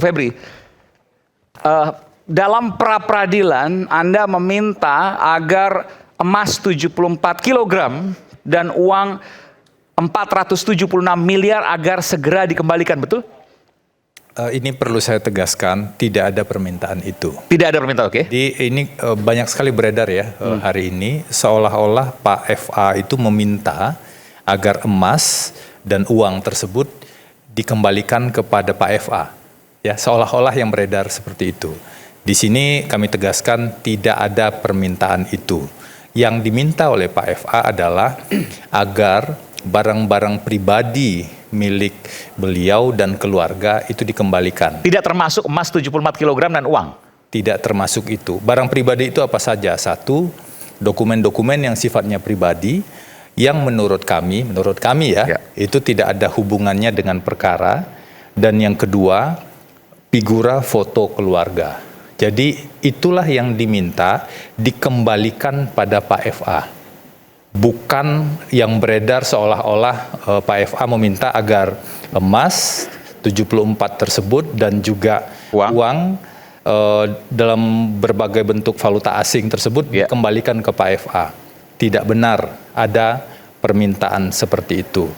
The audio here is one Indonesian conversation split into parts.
Bung Febri, dalam pra-peradilan Anda meminta agar emas 74 kg dan uang 476 miliar agar segera dikembalikan, betul? Ini perlu saya tegaskan, tidak ada permintaan itu. Tidak ada permintaan, oke? Ini banyak sekali beredar ya hari ini, seolah-olah Pak FA itu meminta agar emas dan uang tersebut dikembalikan kepada Pak FA. Ya, seolah-olah yang beredar seperti itu. Di sini kami tegaskan tidak ada permintaan itu. Yang diminta oleh Pak FA adalah agar barang-barang pribadi milik beliau dan keluarga itu dikembalikan. Tidak termasuk emas 74 kg dan uang? Tidak termasuk itu. Barang pribadi itu apa saja? Satu, dokumen-dokumen yang sifatnya pribadi, yang menurut kami ya, itu tidak ada hubungannya dengan perkara. Dan yang kedua, figura foto keluarga. Jadi itulah yang diminta dikembalikan pada Pak FA. Bukan yang beredar seolah-olah Pak FA meminta agar emas 74 tersebut dan juga uang dalam berbagai bentuk valuta asing tersebut dikembalikan ke Pak FA. Tidak benar ada permintaan seperti itu.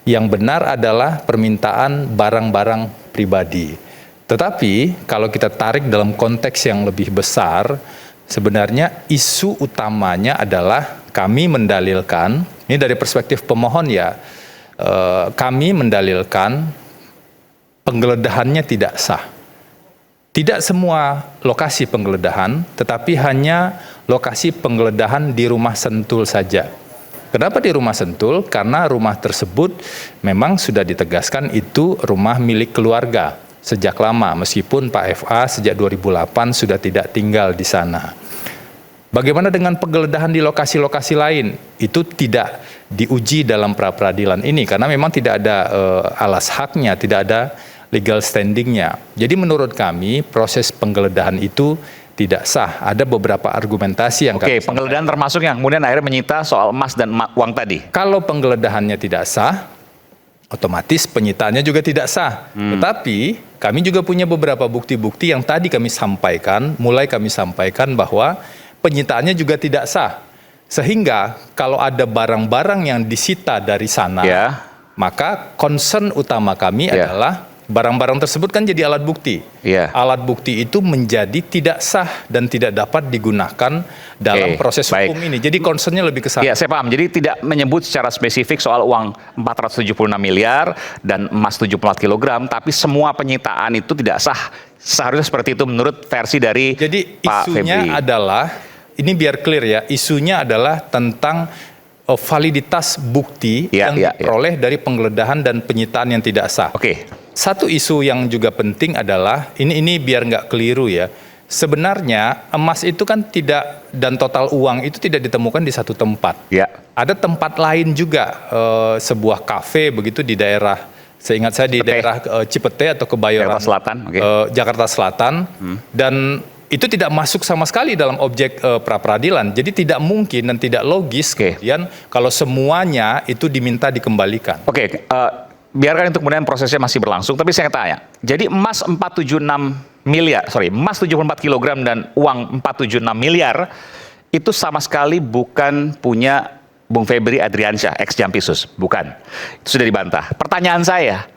Yang benar adalah permintaan barang-barang pribadi. Tetapi kalau kita tarik dalam konteks yang lebih besar, sebenarnya isu utamanya adalah kami mendalilkan, ini dari perspektif pemohon ya, kami mendalilkan penggeledahannya tidak sah. Tidak semua lokasi penggeledahan, tetapi hanya lokasi penggeledahan di rumah Sentul saja. Kenapa di rumah Sentul? Karena rumah tersebut memang sudah ditegaskan itu rumah milik keluarga sejak lama, meskipun Pak FA sejak 2008 sudah tidak tinggal di sana. Bagaimana dengan penggeledahan di lokasi-lokasi lain? Itu tidak diuji dalam pra-peradilan ini karena memang tidak ada alas haknya, tidak ada legal standingnya. Jadi menurut kami proses penggeledahan itu tidak sah. Ada beberapa argumentasi yang penggeledahan termasuk yang kemudian akhirnya menyita soal emas dan uang tadi. Kalau penggeledahannya tidak sah, otomatis penyitaannya juga tidak sah. Tetapi kami juga punya beberapa bukti-bukti yang tadi kami sampaikan, bahwa penyitaannya juga tidak sah. Sehingga kalau ada barang-barang yang disita dari sana, maka concern utama kami adalah barang-barang tersebut kan jadi alat bukti. Alat bukti itu menjadi tidak sah dan tidak dapat digunakan dalam proses hukum ini. Jadi concernnya lebih ke sana. Iya, saya paham. Jadi tidak menyebut secara spesifik soal uang 476 miliar dan emas 74 kg, tapi semua penyitaan itu tidak sah. Seharusnya seperti itu menurut versi dari Jadi Pak isunya Febri. adalah, ini biar clear ya, isunya adalah tentang validitas bukti yang diperoleh dari penggeledahan dan penyitaan yang tidak sah. Satu isu yang juga penting adalah, ini biar nggak keliru ya, sebenarnya emas itu kan tidak, dan total uang itu tidak ditemukan di satu tempat. Ada tempat lain juga, sebuah kafe begitu di daerah, seingat saya di daerah Cipete atau Kebayoran, Jakarta Selatan, dan itu tidak masuk sama sekali dalam objek pra-peradilan. Jadi tidak mungkin dan tidak logis kemudian kalau semuanya itu diminta dikembalikan. Biarkan itu kemudian prosesnya masih berlangsung, tapi saya tanya, jadi emas 74 kg dan uang 476 miliar itu sama sekali bukan punya Bung Febri Adriansyah, ex Jampisus, bukan. Itu sudah dibantah. Pertanyaan saya,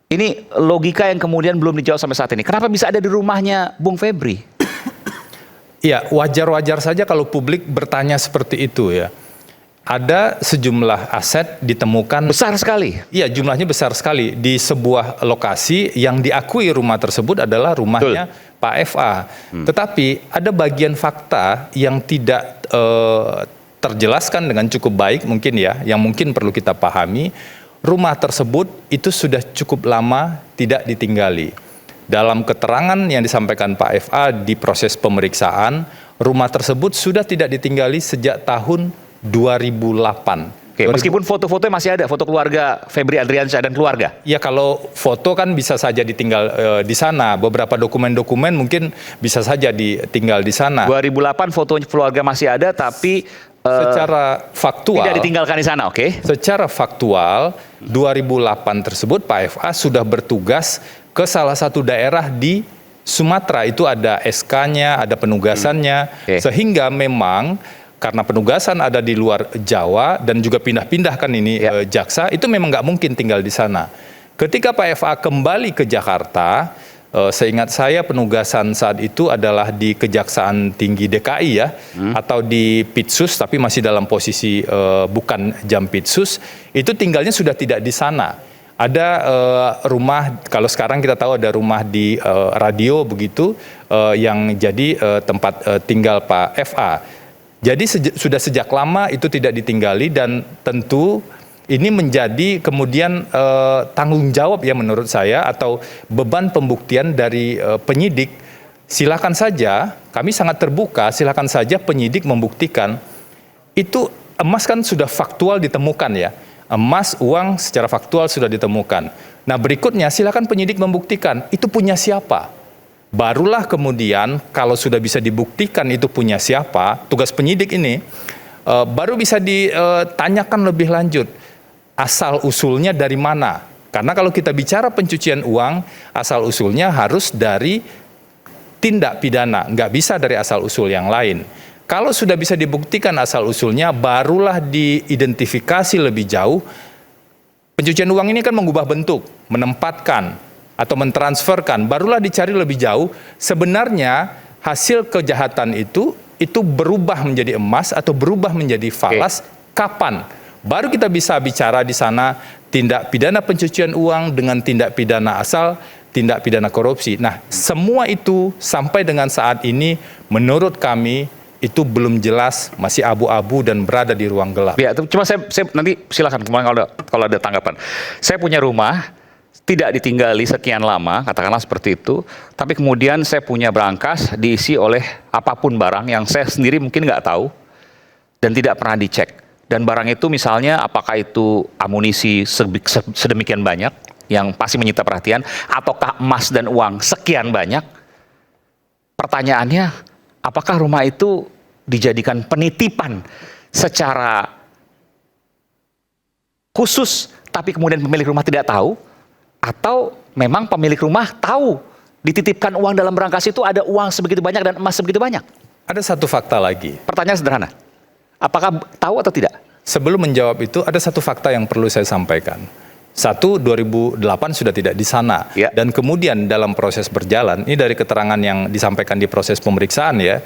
ini logika yang kemudian belum dijawab sampai saat ini. Kenapa bisa ada di rumahnya Bung Febri? Ya, wajar-wajar saja kalau publik bertanya seperti itu ya. Ada sejumlah aset ditemukan besar sekali. Iya, jumlahnya besar sekali di sebuah lokasi yang diakui rumah tersebut adalah rumahnya Pak FA. Tetapi ada bagian fakta yang tidak terjelaskan dengan cukup baik mungkin ya, yang mungkin perlu kita pahami. Rumah tersebut itu sudah cukup lama tidak ditinggali. Dalam keterangan yang disampaikan Pak FA di proses pemeriksaan, rumah tersebut sudah tidak ditinggali sejak tahun 2008. Meskipun foto-fotonya masih ada, foto keluarga Febri Adriansyah dan keluarga. Ya, kalau foto kan bisa saja ditinggal di sana. Beberapa dokumen-dokumen mungkin bisa saja ditinggal di sana. 2008 foto keluarga masih ada, tapi secara faktual tidak ditinggalkan di sana, Secara faktual 2008 tersebut Pak FA sudah bertugas ke salah satu daerah di Sumatera. Itu ada SK-nya, ada penugasannya, sehingga memang karena penugasan ada di luar Jawa dan juga pindah-pindah kan ini jaksa, itu memang nggak mungkin tinggal di sana. Ketika Pak FA kembali ke Jakarta, seingat saya penugasan saat itu adalah di Kejaksaan Tinggi DKI ya, atau di Pitsus, tapi masih dalam posisi bukan Jampitsus, itu tinggalnya sudah tidak di sana. Ada rumah, kalau sekarang kita tahu ada rumah di radio begitu, yang jadi tempat tinggal Pak FA. Jadi sudah sejak lama itu tidak ditinggali, dan tentu ini menjadi kemudian tanggung jawab ya menurut saya, atau beban pembuktian dari penyidik. Silakan saja, kami sangat terbuka, silakan saja penyidik membuktikan. Itu emas kan sudah faktual ditemukan ya. Emas, uang secara faktual sudah ditemukan. Nah berikutnya silakan penyidik membuktikan itu punya siapa. Barulah kemudian kalau sudah bisa dibuktikan itu punya siapa, tugas penyidik ini baru bisa ditanyakan lebih lanjut. Asal usulnya dari mana? Karena kalau kita bicara pencucian uang, asal usulnya harus dari tindak pidana, nggak bisa dari asal usul yang lain. Kalau sudah bisa dibuktikan asal usulnya, barulah diidentifikasi lebih jauh. Pencucian uang ini kan mengubah bentuk, menempatkan atau mentransferkan, barulah dicari lebih jauh. Sebenarnya hasil kejahatan itu berubah menjadi emas atau berubah menjadi falas kapan? Baru kita bisa bicara di sana tindak pidana pencucian uang dengan tindak pidana asal, tindak pidana korupsi. Nah, semua itu sampai dengan saat ini menurut kami itu belum jelas, masih abu-abu dan berada di ruang gelap. Ya, cuma saya nanti silakan kalau ada tanggapan. Saya punya rumah tidak ditinggali sekian lama, katakanlah seperti itu, tapi kemudian saya punya berangkas diisi oleh apapun barang yang saya sendiri mungkin nggak tahu dan tidak pernah dicek. Dan barang itu misalnya apakah itu amunisi sedemikian banyak yang pasti menyita perhatian, ataukah emas dan uang sekian banyak. Pertanyaannya, apakah rumah itu dijadikan penitipan secara khusus, tapi kemudian pemilik rumah tidak tahu, atau memang pemilik rumah tahu dititipkan uang dalam berangkas itu ada uang sebegitu banyak dan emas sebegitu banyak? Ada satu fakta lagi. Pertanyaan sederhana, apakah tahu atau tidak? Sebelum menjawab itu, ada satu fakta yang perlu saya sampaikan. 2008 sudah tidak di sana. Ya. Dan kemudian dalam proses berjalan, ini dari keterangan yang disampaikan di proses pemeriksaan ya,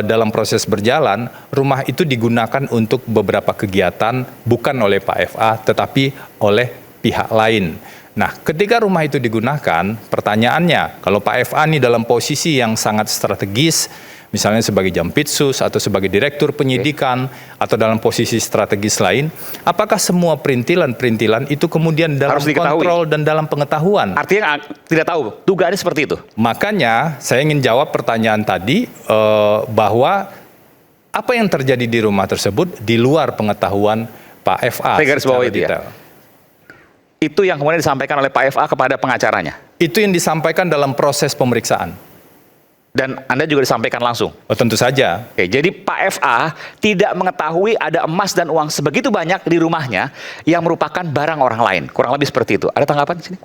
dalam proses berjalan, rumah itu digunakan untuk beberapa kegiatan, bukan oleh Pak FA, tetapi oleh pihak lain. Nah, ketika rumah itu digunakan, pertanyaannya, kalau Pak FA ini dalam posisi yang sangat strategis, misalnya sebagai Jampitsus atau sebagai Direktur Penyidikan atau dalam posisi strategis lain, apakah semua perintilan-perintilan itu kemudian dalam kontrol dan dalam pengetahuan? Artinya tidak tahu, dugaannya seperti itu. Makanya saya ingin jawab pertanyaan tadi bahwa apa yang terjadi di rumah tersebut di luar pengetahuan Pak FA. Saya garis bawah itu ya. Itu yang kemudian disampaikan oleh Pak FA kepada pengacaranya? Itu yang disampaikan dalam proses pemeriksaan. Dan Anda juga disampaikan langsung? Oh, tentu saja. Oke, jadi Pak FA tidak mengetahui ada emas dan uang sebegitu banyak di rumahnya yang merupakan barang orang lain. Kurang lebih seperti itu. Ada tanggapan di sini?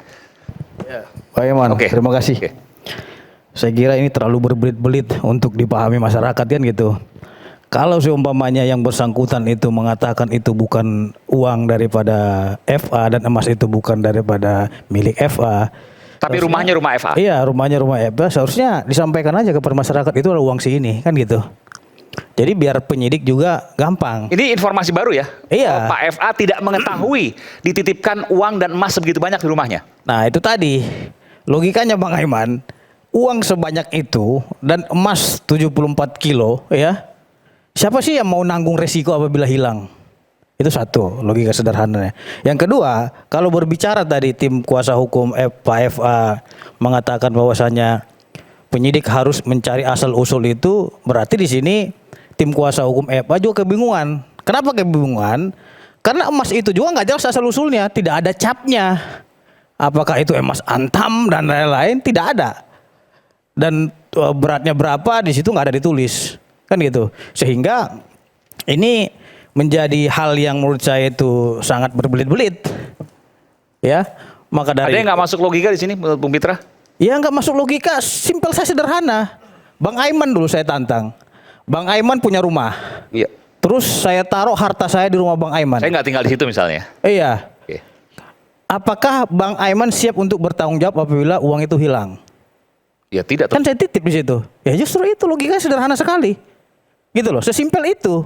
Ya, Pak Iman, terima kasih. Saya kira ini terlalu berbelit-belit untuk dipahami masyarakat kan gitu. Kalau seumpamanya yang bersangkutan itu mengatakan itu bukan uang daripada FA dan emas itu bukan daripada milik FA. Tapi rumahnya rumah FA? Iya, rumahnya rumah FA. Seharusnya disampaikan aja kepada masyarakat itu adalah uang si ini, kan gitu. Jadi biar penyidik juga gampang. Ini informasi baru ya? Iya. Pak FA tidak mengetahui dititipkan uang dan emas sebegitu banyak di rumahnya? Nah itu tadi, logikanya Bang Aiman, uang sebanyak itu dan emas 74 kilo ya, siapa sih yang mau nanggung resiko apabila hilang? Itu satu, logika sederhananya. Yang kedua, kalau berbicara tadi tim kuasa hukum Pak FA mengatakan bahwasanya penyidik harus mencari asal usul itu, berarti di sini tim kuasa hukum FA juga kebingungan. Kenapa kebingungan? Karena emas itu juga nggak jelas asal usulnya, tidak ada capnya. Apakah itu emas antam dan lain-lain? Tidak ada. Dan beratnya berapa di situ nggak ada ditulis, kan gitu. Sehingga ini menjadi hal yang menurut saya itu sangat berbelit-belit, ya. Maka Ada dari yang nggak masuk logika di sini menurut Bung Pitra? ya nggak masuk logika, simpel saya sederhana. Bang Aiman dulu saya tantang. Bang Aiman punya rumah. Iya. Terus saya taruh harta saya di rumah Bang Aiman. Saya nggak tinggal di situ misalnya. Iya. Oke. Apakah Bang Aiman siap untuk bertanggung jawab apabila uang itu hilang? Ya tidak. Kan saya titip di situ. Ya justru itu logikanya sederhana sekali. Gitu loh, sesimpel itu.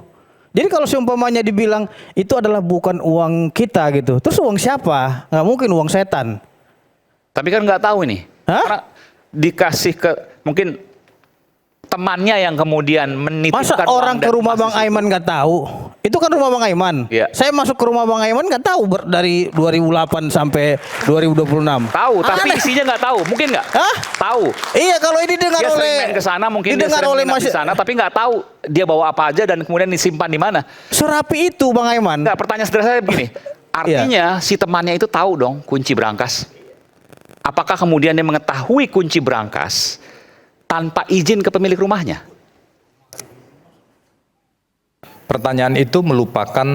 Jadi kalau seumpamanya dibilang itu adalah bukan uang kita gitu. Terus uang siapa? Nggak mungkin uang setan. Tapi kan nggak tahu ini. Hah? Karena dikasih ke mungkin temannya yang kemudian menitipkan Masa uang orang dan ke rumah emas Bang di situ. Aiman nggak tahu? Itu kan rumah Bang Aiman. Iya. Saya masuk ke rumah Bang Aiman nggak tahu dari 2008 sampai 2026. Tahu, tapi Aneh. isinya nggak tahu. Mungkin nggak? Hah? Tahu. Iya, kalau ini dengar Dia oleh sering main ke sana, mungkin dia didengar sering oleh menginap di sana, tapi nggak tahu dia bawa apa aja dan kemudian disimpan di mana. serapi itu Bang Aiman. Nggak, pertanyaan sederhana saya begini. Artinya si temannya itu tahu dong kunci berangkas. Apakah kemudian dia mengetahui kunci berangkas tanpa izin ke pemilik rumahnya? Pertanyaan itu melupakan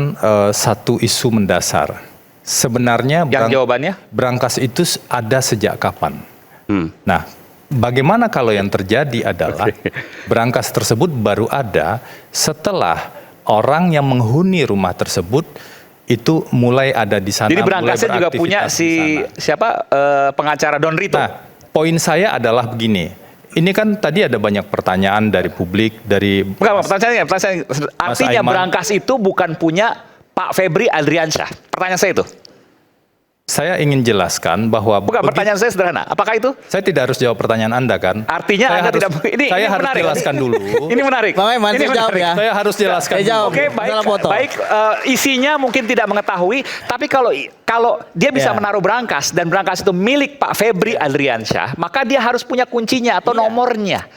satu isu mendasar. Sebenarnya Yang jawabannya? berangkas itu ada sejak kapan? Hmm. Nah, bagaimana kalau yang terjadi adalah berangkas tersebut baru ada setelah orang yang menghuni rumah tersebut itu mulai ada di sana. Jadi mulai berangkasnya juga punya beraktivitas di sana. siapa pengacara Don Rito. Nah, poin saya adalah begini. Ini kan tadi ada banyak pertanyaan dari publik, dari Bukan, pertanyaan artinya Aiman. berangkas itu bukan punya Pak Febri Adriansyah. Pertanyaan saya itu. Saya ingin jelaskan bahwa Bukan, pertanyaan saya sederhana. Apakah itu? saya tidak harus jawab pertanyaan Anda kan? Artinya saya Anda harus, tidak ini saya harus menarik. jelaskan dulu. Ini menarik. Bang Aiman, Ini saya jawab menarik. ya. Saya harus jelaskan. Saya jawab. dulu. Oke, baik. Salah foto. Baik, isinya mungkin tidak mengetahui, tapi kalau dia bisa Ya. menaruh berangkas dan berangkas itu milik Pak Febri Adriansyah, maka dia harus punya kuncinya atau nomornya.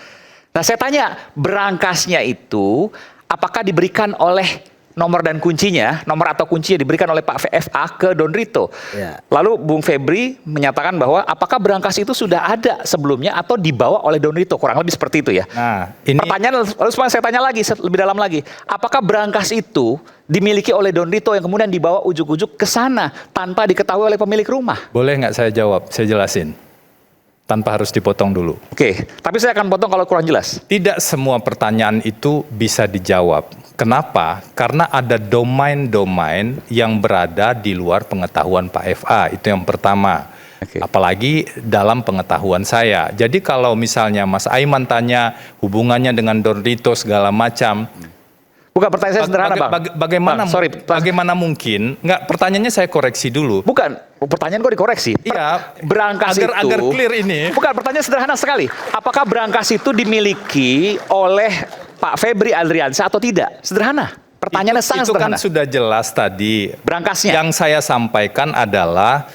Nah, saya tanya, berangkasnya itu apakah diberikan oleh nomor dan kuncinya, nomor atau kuncinya diberikan oleh Pak VFA ke Don Rito. Ya. Lalu Bung Febri menyatakan bahwa apakah berangkas itu sudah ada sebelumnya atau dibawa oleh Don Rito, kurang lebih seperti itu ya. Nah, ini Pertanyaan lalu saya tanya lagi lebih dalam lagi, apakah berangkas itu dimiliki oleh Don Rito yang kemudian dibawa ujuk-ujuk ke sana tanpa diketahui oleh pemilik rumah? boleh nggak saya jawab? Saya jelasin. Tanpa harus dipotong dulu. Oke, tapi saya akan potong kalau kurang jelas. Tidak semua pertanyaan itu bisa dijawab. Kenapa? Karena ada domain-domain yang berada di luar pengetahuan Pak FA. Itu yang pertama. Oke. Apalagi dalam pengetahuan saya. Jadi kalau misalnya Mas Aiman tanya hubungannya dengan Don Rito segala macam. Bukan, pertanyaan saya sederhana, Bang. Bagaimana? Bang, sorry, Bagaimana mungkin? Enggak, pertanyaannya saya koreksi dulu. bukan, pertanyaan kok dikoreksi. Iya, Berangkas agar itu clear ini. Bukan, pertanyaan sederhana sekali. Apakah berangkas itu dimiliki oleh Pak Febri Adriansyah atau tidak? Sederhana. Pertanyaannya sangat itu sederhana. kan sudah jelas tadi. Berangkasnya. Yang saya sampaikan adalah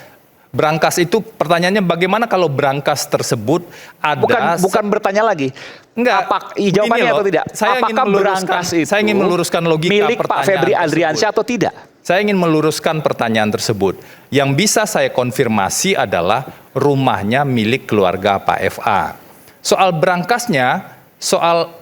berangkas itu pertanyaannya bagaimana kalau berangkas tersebut ada Bukan bertanya lagi. Enggak. Jawabannya Begini loh, atau tidak? saya ingin Apakah meluruskan- berangkas itu saya ingin meluruskan logika milik Pak pertanyaan Febri tersebut. Adriansyah atau tidak? Saya ingin meluruskan pertanyaan tersebut. Yang bisa saya konfirmasi adalah rumahnya milik keluarga Pak FA. Soal berangkasnya, soal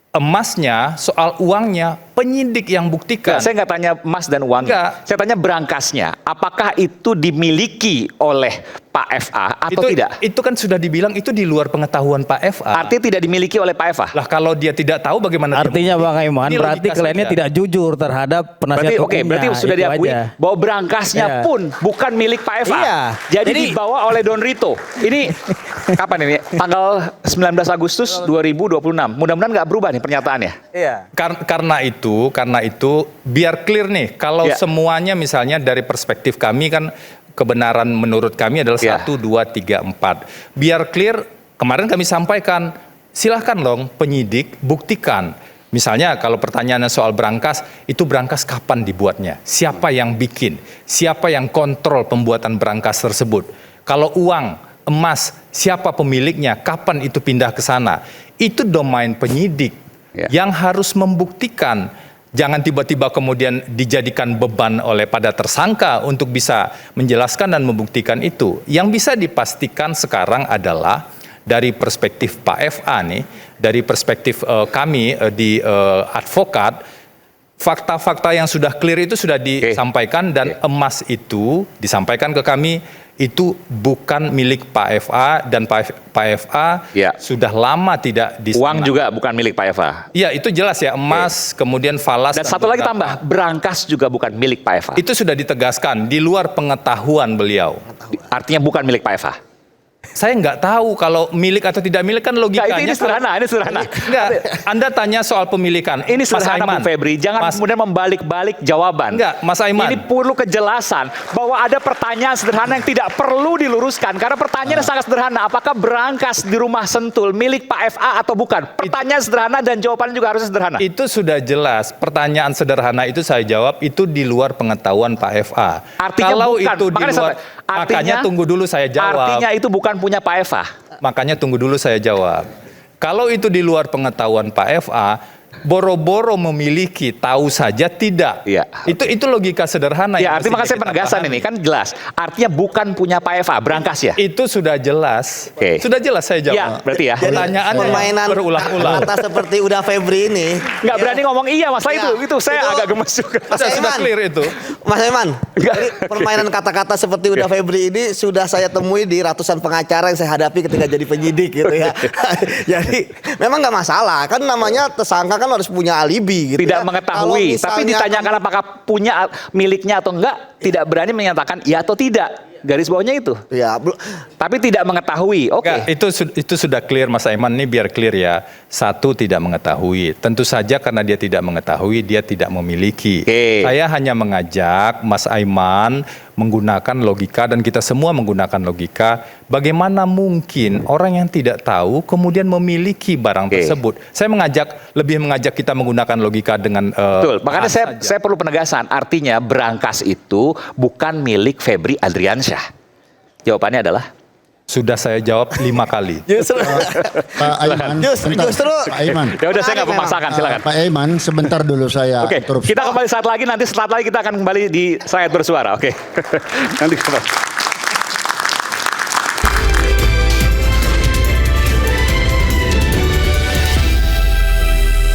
emasnya, soal uangnya, penyidik yang buktikan. Saya nggak tanya emas dan uangnya. Enggak. Saya tanya berangkasnya. Apakah itu dimiliki oleh Pak FA atau tidak? Itu kan sudah dibilang itu di luar pengetahuan Pak FA. Artinya tidak dimiliki oleh Pak FA. Lah kalau dia tidak tahu bagaimana? dia Artinya membuktikan? Bang Aiman Ini berarti logika kliennya saja. tidak jujur terhadap penasihat Berarti hukumnya. berarti sudah itu diakui aja. bahwa berangkasnya Iya. pun bukan milik Pak FA. Iya. Jadi Jadi- dibawa oleh Don Rito. Ini kapan ini? Tanggal 19 Agustus 2026. Mudah-mudahan nggak berubah nih pernyataannya. Iya. Karena itu biar clear nih kalau Ya. semuanya misalnya dari perspektif kami kan kebenaran menurut kami adalah Ya. 1, 2, 3, 4. Biar clear kemarin kami sampaikan silahkan dong penyidik buktikan. Misalnya kalau pertanyaannya soal berangkas, itu berangkas kapan dibuatnya? Siapa yang bikin? Siapa yang kontrol pembuatan berangkas tersebut? Kalau uang, emas, siapa pemiliknya? Kapan itu pindah ke sana? Itu domain penyidik Ya. yang harus membuktikan. Jangan tiba-tiba kemudian dijadikan beban oleh pada tersangka untuk bisa menjelaskan dan membuktikan itu. Yang bisa dipastikan sekarang adalah dari perspektif Pak FA nih, dari perspektif kami di advokat, fakta-fakta yang sudah clear itu sudah disampaikan dan emas itu disampaikan ke kami itu bukan milik Pak FA dan Pak FA sudah lama tidak di Uang juga bukan milik Pak FA. Iya, itu jelas ya, emas, kemudian falas. Dan satu lagi tambah, berangkas juga bukan milik Pak FA. Itu sudah ditegaskan di luar pengetahuan beliau. Artinya bukan milik Pak FA. Saya nggak tahu kalau milik atau tidak milik kan logikanya. Ini sederhana, ini sederhana. Enggak, Anda tanya soal pemilikan. Ini sederhana Bung Febri, jangan kemudian membalik-balik jawaban. Enggak, Mas Aiman. Ini perlu kejelasan bahwa ada pertanyaan sederhana yang tidak perlu diluruskan. Karena pertanyaannya sangat sederhana, apakah berangkas di rumah Sentul milik Pak FA atau bukan? Pertanyaan sederhana dan jawabannya juga harus sederhana. Itu sudah jelas, pertanyaan sederhana itu saya jawab, itu di luar pengetahuan Pak FA. Artinya kalau bukan. itu di luar, makanya tunggu dulu saya jawab. Artinya itu bukan punya Pak FA. Makanya tunggu dulu saya jawab. Kalau itu di luar pengetahuan Pak FA, boro-boro memiliki, tahu saja tidak. Iya. Itu logika sederhana. Ya, artinya makanya saya penegasan ini kan jelas. Artinya bukan punya Pak FA, berangkas ya. Itu sudah jelas. Sudah jelas saya jawab. Ya, berarti ya. Pertanyaan permainan berulang-ulang. kata seperti udah Febri ini. Nggak berani ngomong iya, masalah Ya, itu saya itu agak gemes juga. Sudah clear itu. Mas Aiman, jadi permainan kata-kata seperti udah Febri ini sudah saya temui di ratusan pengacara yang saya hadapi ketika jadi penyidik gitu ya. Jadi memang nggak masalah, kan namanya tersangka kan harus punya alibi gitu. Tidak ya. mengetahui, tapi ditanyakan apakah punya miliknya atau enggak, tidak berani menyatakan iya atau tidak. Garis bawahnya itu. Ya, Tapi tidak mengetahui. Oke. Itu sudah clear Mas Aiman, ini biar clear ya. Satu, tidak mengetahui. Tentu saja karena dia tidak mengetahui, dia tidak memiliki. Saya hanya mengajak Mas Aiman menggunakan logika dan kita semua menggunakan logika. Bagaimana mungkin orang yang tidak tahu kemudian memiliki barang tersebut? Saya lebih mengajak kita menggunakan logika dengan betul. Makanya saya perlu penegasan. Artinya berangkas itu bukan milik Febri Adriansyah. Jawabannya adalah sudah saya jawab 5 kali. Justru Pak Aiman, justru Pak Aiman. ya udah saya nggak memaksakan, silakan. Pak Aiman, sebentar dulu saya Oke, interupsi. kita kembali saat lagi, nanti setelah lagi kita akan kembali di Rakyat Bersuara. Oke. Nanti kita